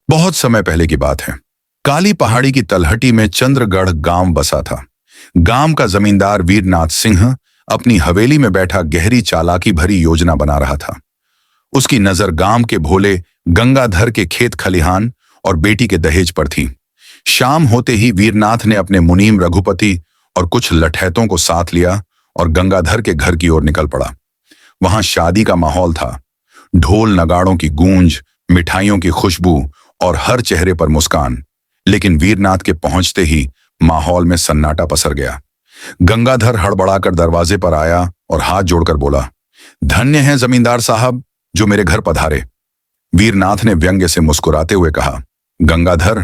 बहुत समय पहले की बात है। काली पहाड़ी की तलहटी में चंद्रगढ़ गांव बसा था। गांव का जमींदार वीरनाथ सिंह अपनी हवेली में बैठा गहरी चालाकी भरी योजना बना रहा था। उसकी नजर गांव के भोले गंगाधर के खेत खलिहान और बेटी के दहेज पर थी। शाम होते ही वीरनाथ ने अपने मुनीम रघुपति और कुछ लठैतों को साथ लिया और गंगाधर के घर की ओर निकल पड़ा। वहां शादी का माहौल था। ढोल नगाड़ों की गूंज, मिठाइयों की खुशबू और हर चेहरे पर मुस्कान। लेकिन वीरनाथ के पहुंचते ही माहौल में सन्नाटा पसर गया। गंगाधर हड़बड़ाकर दरवाजे पर आया और हाथ जोड़कर बोला, धन्य है जमींदार साहब जो मेरे घर पधारे। वीरनाथ ने व्यंग्य से मुस्कुराते हुए कहा, गंगाधर,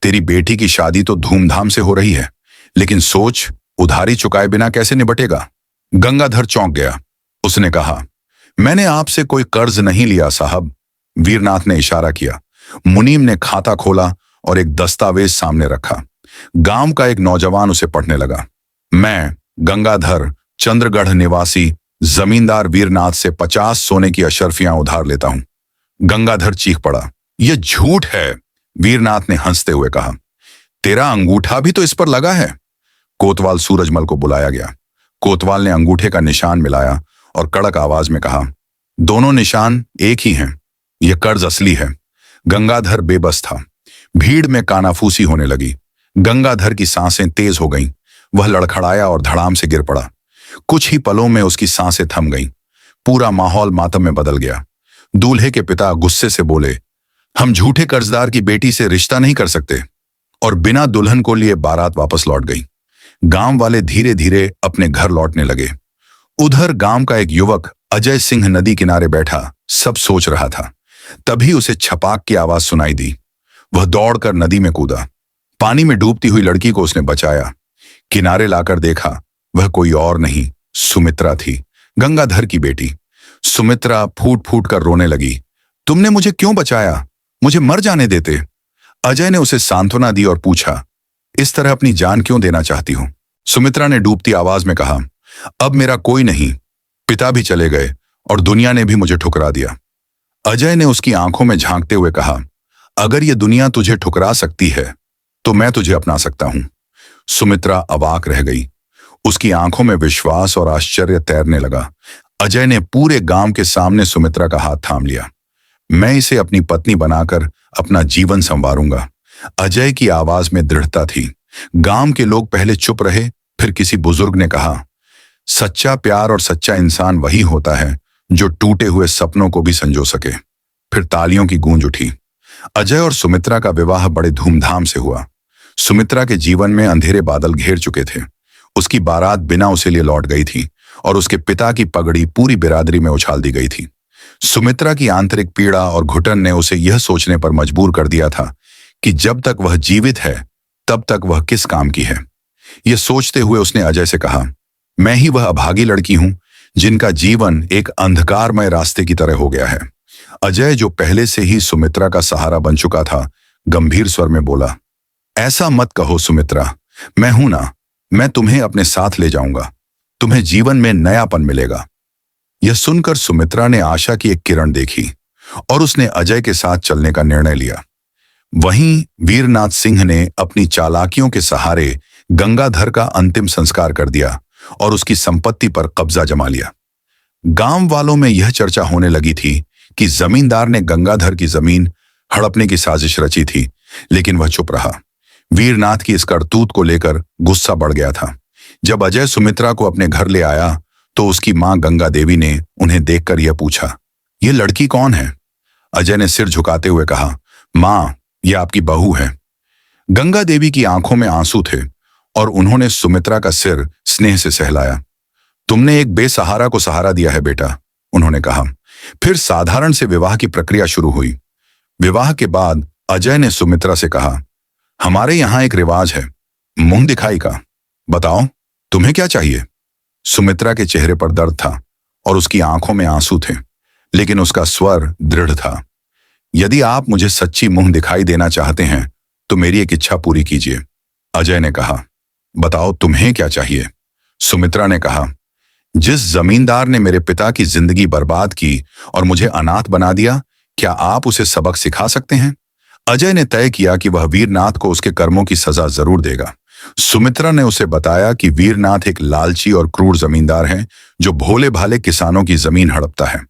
तेरी बेटी की शादी तो धूमधाम से हो रही है, लेकिन सोच, उधारी चुकाए बिना कैसे निबटेगा। गंगाधर चौंक गया। उसने कहा, मैंने आपसे कोई कर्ज नहीं लिया साहब। वीरनाथ ने इशारा किया। मुनीम ने खाता खोला और एक दस्तावेज सामने रखा। गांव का एक नौजवान उसे पढ़ने लगा। मैं गंगाधर, चंद्रगढ़ निवासी जमींदार वीरनाथ से 50 सोने की अशर्फियां उधार लेता हूं। गंगाधर चीख पड़ा, यह झूठ है। वीरनाथ ने हंसते हुए कहा, तेरा अंगूठा भी तो इस पर लगा है। कोतवाल सूरजमल को बुलाया गया। कोतवाल ने अंगूठे का निशान मिलाया और कड़क आवाज में कहा, दोनों निशान एक ही हैं। यह कर्ज असली है। गंगाधर बेबस था। भीड़ में कानाफूसी होने लगी। गंगाधर की सांसें तेज हो गईं। वह लड़खड़ाया और धड़ाम से गिर पड़ा। कुछ ही पलों में उसकी सांसें थम गईं। पूरा माहौल मातम में बदल गया। दूल्हे के पिता गुस्से से बोले, हम झूठे कर्जदार की बेटी से रिश्ता नहीं कर सकते, और बिना दुल्हन को लिए बारात वापस लौट गई। गांव वाले धीरे धीरे अपने घर लौटने लगे। उधर गांव का एक युवक अजय सिंह नदी किनारे बैठा सब सोच रहा था। तभी उसे छपाक की आवाज सुनाई दी। वह दौड़कर नदी में कूदा। पानी में डूबती हुई लड़की को उसने बचाया। किनारे लाकर देखा, वह कोई और नहीं, सुमित्रा थी, गंगाधर की बेटी। सुमित्रा फूट फूट कर रोने लगी। तुमने मुझे क्यों बचाया? मुझे मर जाने देते। अजय ने उसे सांत्वना दी और पूछा, इस तरह अपनी जान क्यों देना चाहती हो? सुमित्रा ने डूबती आवाज में कहा, अब मेरा कोई नहीं, पिता भी चले गए और दुनिया ने भी मुझे ठुकरा दिया। अजय ने उसकी आंखों में झांकते हुए कहा, अगर ये दुनिया तुझे ठुकरा सकती है तो मैं तुझे अपना सकता हूं। सुमित्रा अवाक रह गई। उसकी आंखों में विश्वास और आश्चर्य तैरने लगा। अजय ने पूरे गांव के सामने सुमित्रा का हाथ थाम लिया। मैं इसे अपनी पत्नी बनाकर अपना जीवन संवारूंगा। अजय की आवाज में दृढ़ता थी। गांव के लोग पहले चुप रहे, फिर किसी बुजुर्ग ने कहा, सच्चा प्यार और सच्चा इंसान वही होता है जो टूटे हुए सपनों को भी संजो सके। फिर तालियों की गूंज उठी। अजय और सुमित्रा का विवाह बड़े धूमधाम से हुआ। सुमित्रा के जीवन में अंधेरे बादल घेर चुके थे। उसकी बारात बिना उसे लिए लौट गई थी और उसके पिता की पगड़ी पूरी बिरादरी में उछाल दी गई थी। सुमित्रा की आंतरिक पीड़ा और घुटन ने उसे यह सोचने पर मजबूर कर दिया था कि जब तक वह जीवित है तब तक वह किस काम की है। यह सोचते हुए उसने अजय से कहा, मैं ही वह अभागी लड़की हूं जिनका जीवन एक अंधकारमय रास्ते की तरह हो गया है। अजय, जो पहले से ही सुमित्रा का सहारा बन चुका था, गंभीर स्वर में बोला, ऐसा मत कहो सुमित्रा, मैं हूं ना, मैं तुम्हें अपने साथ ले जाऊंगा। तुम्हें जीवन में नयापन मिलेगा। यह सुनकर सुमित्रा ने आशा की एक किरण देखी और उसने अजय के साथ चलने का निर्णय लिया। वहीं वीरनाथ सिंह ने अपनी चालाकियों के सहारे गंगाधर का अंतिम संस्कार कर दिया और उसकी संपत्ति पर कब्जा जमा लिया। गांव वालों में यह चर्चा होने लगी थी कि जमींदार ने गंगाधर की जमीन हड़पने की साजिश रची थी, लेकिन वह चुप रहा। वीरनाथ की इस करतूत को लेकर गुस्सा बढ़ गया था। जब अजय सुमित्रा को अपने घर ले आया तो उसकी मां गंगा देवी ने उन्हें देखकर यह पूछा, यह लड़की कौन है? अजय ने सिर झुकाते हुए कहा, मां, यह आपकी बहू है। गंगा देवी की आंखों में आंसू थे और उन्होंने सुमित्रा का सिर स्नेह से सहलाया। तुमने एक बेसहारा को सहारा दिया है बेटा, उन्होंने कहा। फिर साधारण से विवाह की प्रक्रिया शुरू हुई। विवाह के बाद अजय ने सुमित्रा से कहा, हमारे यहां एक रिवाज है, मुंह दिखाई का। बताओ, तुम्हें क्या चाहिए? सुमित्रा के चेहरे पर दर्द था और उसकी आंखों में आंसू थे, लेकिन उसका स्वर दृढ़ था। यदि आप मुझे सच्ची मुंह दिखाई देना चाहते हैं तो मेरी एक इच्छा पूरी कीजिए। अजय ने कहा, बताओ तुम्हें क्या चाहिए? सुमित्रा ने कहा, जिस जमींदार ने मेरे पिता की जिंदगी बर्बाद की और मुझे अनाथ बना दिया, क्या आप उसे सबक सिखा सकते हैं? अजय ने तय किया कि वह वीरनाथ को उसके कर्मों की सजा जरूर देगा। सुमित्रा ने उसे बताया कि वीरनाथ एक लालची और क्रूर जमींदार है जो भोले भाले किसानों की जमीन हड़पता है।